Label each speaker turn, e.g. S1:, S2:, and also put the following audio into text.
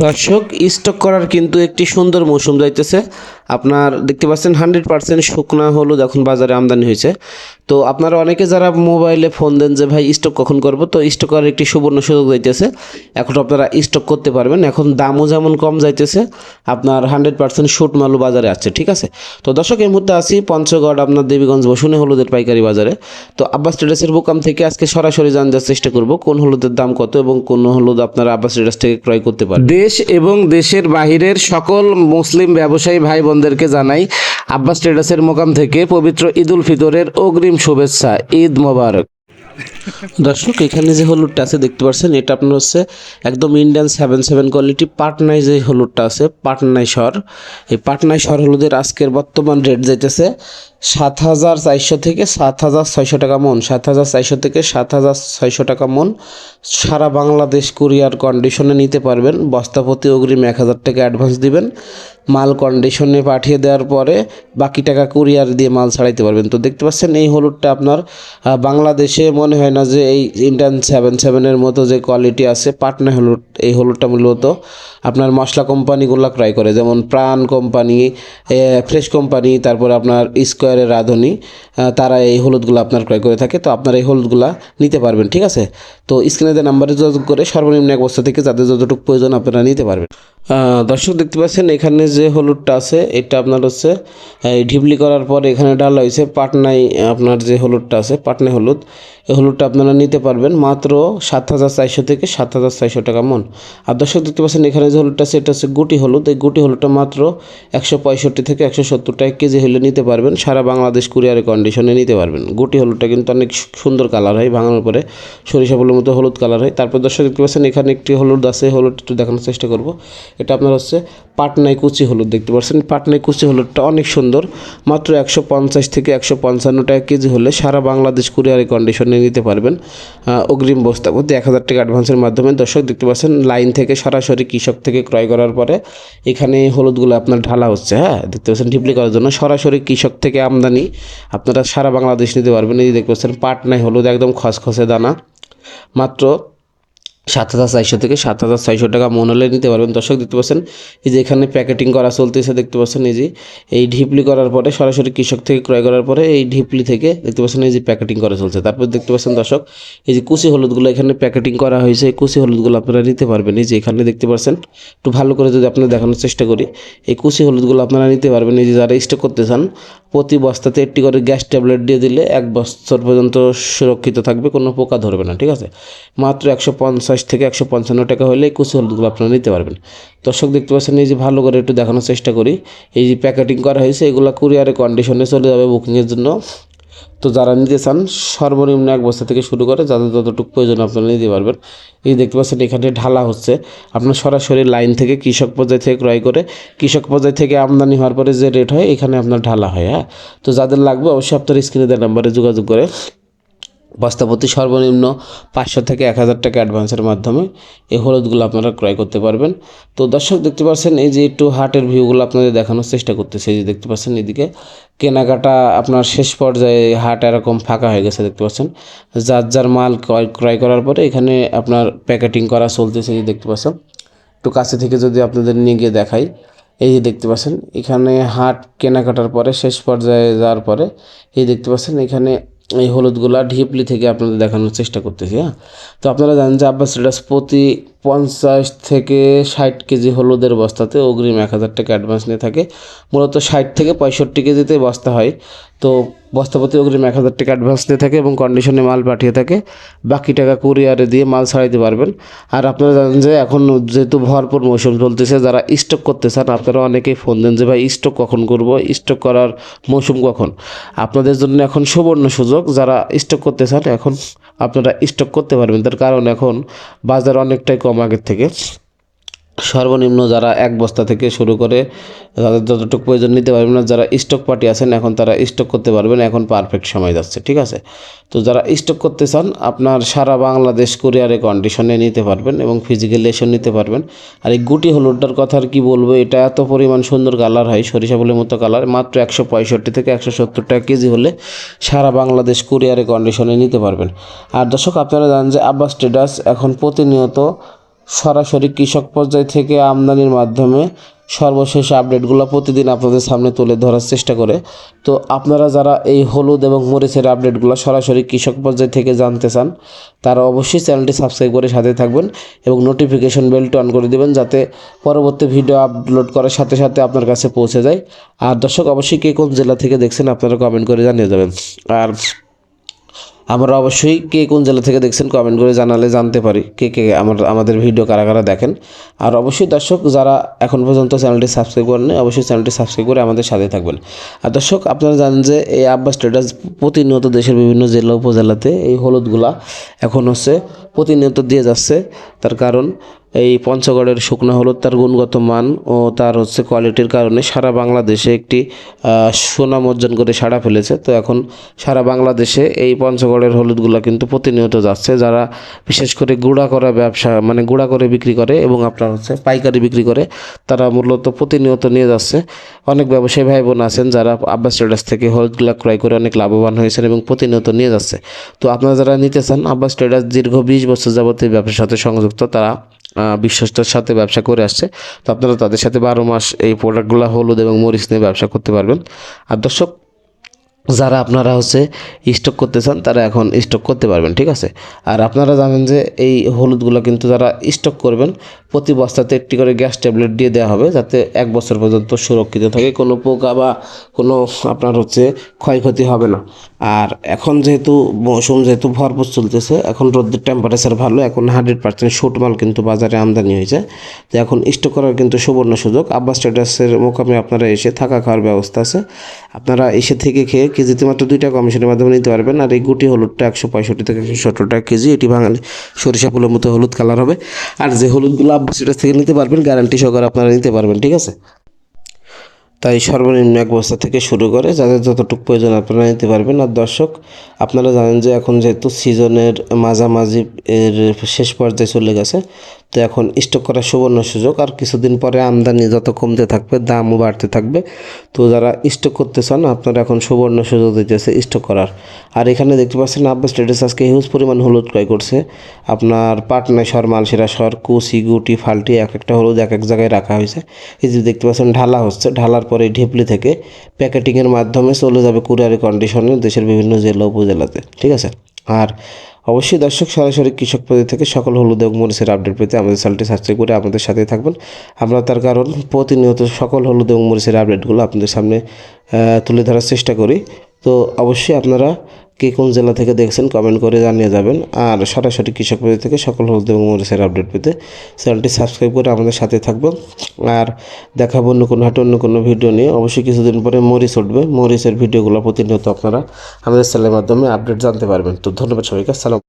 S1: দর্শক, স্টক করার কিন্তু একটি সুন্দর মৌসুম যাইতেছে। আপনার দেখতে পাচ্ছেন 100% শুকনা হলুদ এখন বাজারে আমদানি হয়েছে। তো আপনারা অনেকে যারা মোবাইলে ফোন দেন যে ভাই স্টক কখন করব, তো স্টক করার একটি সুবর্ণ সুযোগ যাইতেছে। এখন আপনারা স্টক করতে পারবেন। এখন দামও যেমন কম যাইতেছে, আপনার 100% শুট মালও বাজারে আছে, ঠিক আছে। তো দর্শক, এই মুহূর্তে আছি পঞ্চগড় আপনার দেবীগঞ্জ বসুনে হলুদের পাইকারি বাজারে। তো আব্বাস ট্রেডার্সের বোকাম থেকে আজকে সরাসরি জানার চেষ্টা করব কোন হলুদের দাম কত এবং কোন হলুদ আপনারা আব্বাস ট্রেডার্স থেকে ক্রয় করতে পারেন। দেশ এবং দেশের বাহিরের সকল মুসলিম ব্যবসায়ী ভাই বোনদেরকে জানাই আব্বাস ট্রেডার্সের মোকাম থেকে পবিত্র ঈদ উল ফিতরের অগ্রিম শুভেচ্ছা। ঈদ মোবারক। দর্শক, এখানে যে হলুদটা আছে দেখতে পাচ্ছেন, এটা আপনার হচ্ছে একদম ইন্ডিয়ান 77 কোয়ালিটি পাটনায় যে হলুদটা আছে, পাটনায় স্বর। এই পাটনায় স্বর হলুদের আজকের বর্তমান রেট যাইতেছে 7,400 থেকে 7,600 টাকা মন। 7,400 থেকে 7,600 টাকা মন। সারা বাংলাদেশ কুরিয়ার কন্ডিশনে নিতে পারবেন। বস্তাপতি অগ্রিম 1,000 টাকা অ্যাডভান্স দিবেন। মাল কন্ডিশনে পাঠিয়ে দেওয়ার পরে বাকি টাকা কুরিয়ার দিয়ে মাল ছাড়াইতে পারবেন। তো দেখতে পাচ্ছেন এই হলুদটা আপনার বাংলাদেশে মনে হয় না যে এই ইন্ডিয়ান 77-এর মতো যে কোয়ালিটি আছে পাটনা হলুদ। এই হলুদটা মূলত আপনার মশলা কোম্পানিগুলো ক্রয় করে, যেমন প্রাণ কোম্পানি, ফ্রেশ কোম্পানি, তারপর আপনার স্কোয়ারের রাঁধুনি, তারা এই হলুদগুলো আপনার ক্রয় করে থাকে। তো আপনার এই হলুদগুলা নিতে পারবেন, ঠিক আছে। তো স্ক্রিনে দেওয়া নাম্বারে যোগাযোগ করে সর্বনিম্ন এক বস্তা থেকে যাদের যতটুকু প্রয়োজন আপনারা নিতে পারবেন। দর্শক, দেখতে পাচ্ছেন এখানে যে হলুদটা আছে এটা আপনার হচ্ছে এই ঢিবলি করার পর এখানে ডালা হয়েছে পাটনাই। আপনার যে হলুদটা আছে পাটনাই হলুদ, এই হলুদটা আপনারা নিতে পারবেন মাত্র 7,400 থেকে 7,600 টাকা মন। আর দর্শক, দেখতে পাচ্ছেন এখানে যে হলুদটা আছে এটা হচ্ছে গুটি হলুদ। এই গুটি হলুদটা মাত্র 165 থেকে 170 টাকা কেজি হলে নিতে পারবেন। সারা বাংলাদেশ কুরিয়ারে কন্ডিশনে নিতে পারবেন। গুটি হলুদটা কিন্তু অনেক সুন্দর কালার হয়, ভাঙানোর পরে সরিষা ফুলের মতো হলুদ কালার হয়। তারপর দর্শক, দেখতে পাচ্ছেন এখানে একটি হলুদ আছে, হলুদ একটু দেখানোর চেষ্টা করব। এটা আপনার হচ্ছে পাটনাই কুচি হলুদ। দেখতে পাচ্ছেন পাটনাই কুচি হলুদটা অনেক সুন্দর, মাত্র 150 থেকে 155 টাকা কেজি হলে সারা বাংলাদেশ কুরিয়ারে কন্ডিশনে নিতে পারবেন। অগ্রিম বস্তা করতে 1,000 টাকা অ্যাডভান্সের মাধ্যমে। দর্শক, দেখতে পাচ্ছেন লাইন থেকে সরাসরি কৃষক থেকে ক্রয় করার পরে এখানে হলুদগুলো আপনার ঢালা হচ্ছে। হ্যাঁ, দেখতে পাচ্ছেন ঢিপলি করার জন্য সরাসরি কৃষক থেকে আমদানি আপনারা সারা বাংলাদেশ নিতে পারবেন। এই দেখতে পাচ্ছেন পাটনাই হলুদ, একদম খসখসে দানা, মাত্র 7,400 থেকে 7,600 টাকা মন হলে নিতে পারবেন। দর্শক, দেখতে পাচ্ছেন এই যে এখানে প্যাকেটিং করা চলতেছে, দেখতে পাচ্ছেন এই যে এই ঢিপলি করার পরে সরাসরি কৃষক থেকে ক্রয় করার পরে এই ঢিপলি থেকে দেখতে পাচ্ছেন এই যে প্যাকেটিং করা চলছে। তারপর দেখতে পাচ্ছেন দর্শক এই যে কুচি হলুদগুলো এখানে প্যাকেটিং করা হয়েছে, এই কুচি হলুদগুলো আপনারা নিতে পারবেন। এই যে এখানে দেখতে পাচ্ছেন, একটু ভালো করে যদি আপনারা দেখানোর চেষ্টা করি, এই কুচি হলুদগুলো আপনারা নিতে পারবেন। এই যে যারা স্টক করতে চান, প্রতি বস্তাতে একটি করে গ্যাস ট্যাবলেট দিয়ে দিলে 1 বছর পর্যন্ত সুরক্ষিত থাকবে, কোনো পোকা ধরবে না, ঠিক আছে। মাত্র 150 থেকে 155 টাকা হলে এই কুচি হলুদগুলো আপনারা নিতে পারবেন। দর্শক, দেখতে পাচ্ছেন এই যে ভালো করে একটু দেখানোর চেষ্টা করি, এই যে প্যাকেটিং করা হয়েছে এগুলো কুরিয়ারে কন্ডিশনে চলে যাবে বুকিংয়ের জন্য। তো যারা নিতে চান সর্বনিম্ন 1 বস্তা থেকে শুরু করে যাদের যতটুকু প্রয়োজন আপনারা নিতে পারবেন। এই দেখতে পাচ্ছেন এখানে ঢালা হচ্ছে আপনার সরাসরি লাইন থেকে কৃষক পর্যায় থেকে ক্রয় করে কৃষক পর্যায় থেকে আমদানি হওয়ার পরে যে রেট হয় এখানে আপনার ঢালা হয়। হ্যাঁ, তো যাদের লাগবে অবশ্যই আপনার স্ক্রিনে দেওয়া নাম্বারে যোগাযোগ করে বস্তাপতি সর্বনিম্ন 500 থেকে 1,000 টাকা অ্যাডভান্সের মাধ্যমে এই হলুদগুলো আপনারা ক্রয় করতে পারবেন। তো দর্শক, দেখতে পাচ্ছেন এই যে একটু হাটের ভিউগুলো আপনাদের দেখানোর চেষ্টা করতেছে। এই যে দেখতে পাচ্ছেন এদিকে কেনাকাটা আপনার শেষ পর্যায়ে হাট এরকম ফাঁকা হয়ে গেছে। দেখতে পাচ্ছেন যার যার মাল ক্রয় করার পরে এখানে আপনার প্যাকেটিং করা চলতেছে। এই যে দেখতে পাচ্ছেন, একটু কাছে থেকে যদি আপনাদের নিয়ে গিয়ে দেখাই, এই যে দেখতে পাচ্ছেন এখানে হাট কেনাকাটার পরে শেষ পর্যায়ে যাওয়ার পরে এই দেখতে পাচ্ছেন এখানে এই হলুদগুলা ঢিপলি থেকে আপনাদের দেখানোর চেষ্টা করতেছি। হ্যাঁ, তো আপনারা জানেন যে আব্বাস ট্রেডার্স প্রতি 50 থেকে 60 কেজি হলুদের বস্তাতে অগ্রিম 1,000 টাকা অ্যাডভান্স নিয়ে থাকে। মূলত 60 থেকে 65 কেজিতে বস্তা হয়। তো বস্তাপতি অগ্রিম 1,000 টাকা অ্যাডভান্স নিয়ে থাকে এবং কন্ডিশনে মাল পাঠিয়ে থাকে। বাকি টাকা কুরিয়ারে দিয়ে মাল ছাড়াইতে পারবেন। আর আপনারা জানেন যে এখন যেহেতু ভরপুর মৌসুম চলতেছে, যারা স্টক করতে চান আপনারা অনেকেই ফোন দেন যে ভাই স্টক কখন করব, স্টক করার মৌসুম কখন। আপনাদের জন্য এখন সুবর্ণ সুযোগ, যারা স্টক করতে চান এখন আপনারা স্টক করতে পারবেন। তার কারণ এখন বাজার অনেকটাই কম আগের থেকে। সর্বনিম্ন যারা 1 বস্তা থেকে শুরু করে তাদের যতটুকু প্রয়োজন নিতে পারবেন না, যারা স্টক পার্টি আছেন এখন তারা স্টক করতে পারবেন। এখন পারফেক্ট সময় যাচ্ছে, ঠিক আছে। তো যারা স্টক করতে চান আপনার সারা বাংলাদেশ কুরিয়ারে কন্ডিশনে নিতে পারবেন এবং ফিজিক্যালি এসে নিতে পারবেন। আর এই গুটি হলুদটার কথা আর কি বলবো, এটা এত পরিমাণ সুন্দর কালার হয়, সরিষা ফুলের মতো কালার, মাত্র 165 থেকে 170 টাকা কেজি হলে সারা বাংলাদেশ কুরিয়ারে কন্ডিশনে নিতে পারবেন। আর দর্শক, আপনারা জানেন যে আব্বাস ট্রেডার্স এখন প্রতিনিয়ত সরাসরি কৃষক পর্যায় থেকে আমদানির মাধ্যমে সর্বশেষ আপডেটগুলো প্রতিদিন আপনাদের সামনে তুলে ধরার চেষ্টা করে। তো আপনারা যারা এই হলুদ এবং মরিচের আপডেটগুলো সরাসরি কৃষক পর্যায় থেকে জানতে চান, তারা অবশ্যই চ্যানেলটি সাবস্ক্রাইব করে সাথে থাকবেন এবং নোটিফিকেশন বেলটি অন করে দেবেন, যাতে পরবর্তী ভিডিও আপলোড করার সাথে সাথে আপনার কাছে পৌঁছে যায়। আর দর্শক, অবশ্যই কে কোন জেলা থেকে দেখছেন আপনারা কমেন্ট করে জানিয়ে যাবেন। আর আমরা অবশ্যই কে কোন জেলা থেকে দেখছেন কমেন্ট করে জানালে জানতে পারি কে কে আমাদের ভিডিও কারা কারা দেখেন। আর অবশ্যই দর্শক, যারা এখন পর্যন্ত চ্যানেলটি সাবস্ক্রাইব করেন, অবশ্যই চ্যানেলটি সাবস্ক্রাইব করে আমাদের সাথে থাকবেন। আর দর্শক, আপনারা জানেন যে এই আব্বাস ট্রেডার্স প্রতিনিয়ত দেশের বিভিন্ন জেলা উপজেলাতে এই হলুদগুলা এখন প্রতিনিয়ত দিয়ে যাচ্ছে। তার কারণ এই পঞ্চগড়ের শুকনো হলুদ তার গুণগত মান ও তার কোয়ালিটির কারণে সারা বাংলাদেশে একটি সুনাম অর্জন করে সাড়া ফেলেছে। তো এখন সারা বাংলাদেশে এই পঞ্চগড়ের হলুদগুলো কিন্তু প্রতিনিয়ত যাচ্ছে। যারা বিশেষ করে গুঁড়া করা ব্যবসা, মানে গুঁড়া করে বিক্রি করে এবং আপনার পাইকারি বিক্রি করে, তারা মূলত প্রতিনিয়ত নিয়ে যাচ্ছে। অনেক ব্যবসায়ী ভাই বোন আছেন যারা আব্বাস ট্রেডার্স থেকে হলুদগুলো ক্রয় করে অনেক লাভবান হয়েছেন এবং প্রতিনিয়ত নিয়ে যাচ্ছে। তো আপনারা যারা নিতে চান, আব্বাস ট্রেডার্স দীর্ঘ 20 বছর যাবত এই ব্যবসার সাথে সংযুক্ত, তারা বিশ্বস্তের সাথে ব্যবসা করে আসছে। তো আপনারা তাদের সাথে 12 মাস এই প্রোডাক্টগুলো হলুদ এবং মরিচ নিয়ে ব্যবসা করতে পারবেন। আর দর্শক, যারা আপনারা স্টক করতে চান, তারা এখন স্টক করতে পারবেন, ঠিক আছে। আর আপনারা জানেন যে এই হলুদগুলো কিন্তু যারা স্টক করবেন, প্রতি বস্তাতে একটি করে গ্যাস ট্যাবলেট দিয়ে দেওয়া হবে, যাতে 1 বছর পর্যন্ত সুরক্ষিত থাকে, কোনো পোকা বা কোনো আপনার ক্ষয়ক্ষতি হবে না। আর এখন যেহেতু মৌসুম ভরপুর চলতেছে, এখন রোদের টেম্পারেচার ভালো, এখন 100% শুট মাল কিন্তু বাজারে আমদানি হয়েছে। তো এখন স্টক করার কিন্তু সুবর্ণ সুযোগ। আব্বাস ট্রেডার্সের মোকামে আপনারা এসে থাকা খাওয়ার ব্যবস্থা আছে, আপনারা এসে থেকে খেয়ে কেজিতে মাত্র 2 টাকা কমিশনের মাধ্যমে নিতে পারবেন। আর এই গুটি হলুদটা 165 থেকে 170 টাকা কেজি। এটি বাঙালি সরিষা ফুলের মতো হলুদ কালার হবে। আর যে হলুদগুলো আব্বাস ট্রেডার্স থেকে নিতে পারবেন, গ্যারান্টি সহকারে আপনারা নিতে পারবেন, ঠিক আছে। তাই সর্বনিম্ন 1 বস্তা থেকে শুরু করে যাদের যতটুকু প্রয়োজন আপনারা নিতে পারবেন। আর দর্শক, আপনারা জানেন যে এখন যেহেতু সিজনের মাঝামাঝি এর শেষ পর্যায়ে চলে গেছে, তো এখন স্টক করার সুবর্ণ সুযোগ। আর কিছুদিন পরে আমদানি যত কমতে থাকবে, দামও বাড়তে থাকবে। তো যারা স্টক করতে চান, আপনারা এখন সুবর্ণ সুযোগ দিতেছে স্টক করার। আর এখানে দেখতে পাচ্ছেন আব্বাস ট্রেডার্স আজকে হিউজ পরিমাণ হলুদ ক্রয় করছে। আপনার পাটনায় সর, মালসিরা সর, কুচি, গুটি, ফাল্টি এক একটা হলুদ এক এক জায়গায় রাখা হয়েছে। এই যে দেখতে পাচ্ছেন ঢালা হচ্ছে, ঢালার পরে ঢিপলি থেকে প্যাকেটিংয়ের মাধ্যমে চলে যাবে কুরিয়ারি কন্ডিশনে দেশের বিভিন্ন জেলা উপজেলাতে, ঠিক আছে। আর অবশ্যই দর্শক, সরাসরি কৃষক পর্যায় থেকে সকল হলুদ এবং মরিচের আপডেট পেতে আমাদের চ্যানেলটি সাবস্ক্রাইব করে আমাদের সাথে থাকবেন। আমরা তার কারণ প্রতিনিয়ত সকল হলুদ এবং মরিচের আপডেটগুলো আপনাদের সামনে তুলে ধরার চেষ্টা করি। তো অবশ্যই আপনারা কে কোন জেলা থেকে দেখছেন কমেন্ট করে জানিয়ে যাবেন। আর সরাসরি কৃষক পর্যায় থেকে সকল হলুদ এবং মরিচের আপডেট পেতে চ্যানেলটি সাবস্ক্রাইব করে আমাদের সাথে থাকবেন। আর দেখাবো অন্য কোনো অন্য কোনো ভিডিও নিয়ে। অবশ্যই কিছুদিন পরে মরিচ উঠবে, মরিচের ভিডিওগুলো প্রতিনিয়ত আপনারা আমাদের চ্যানেলের মাধ্যমে আপডেট জানতে পারবেন। তো ধন্যবাদ সবাইকে, আসসালাম।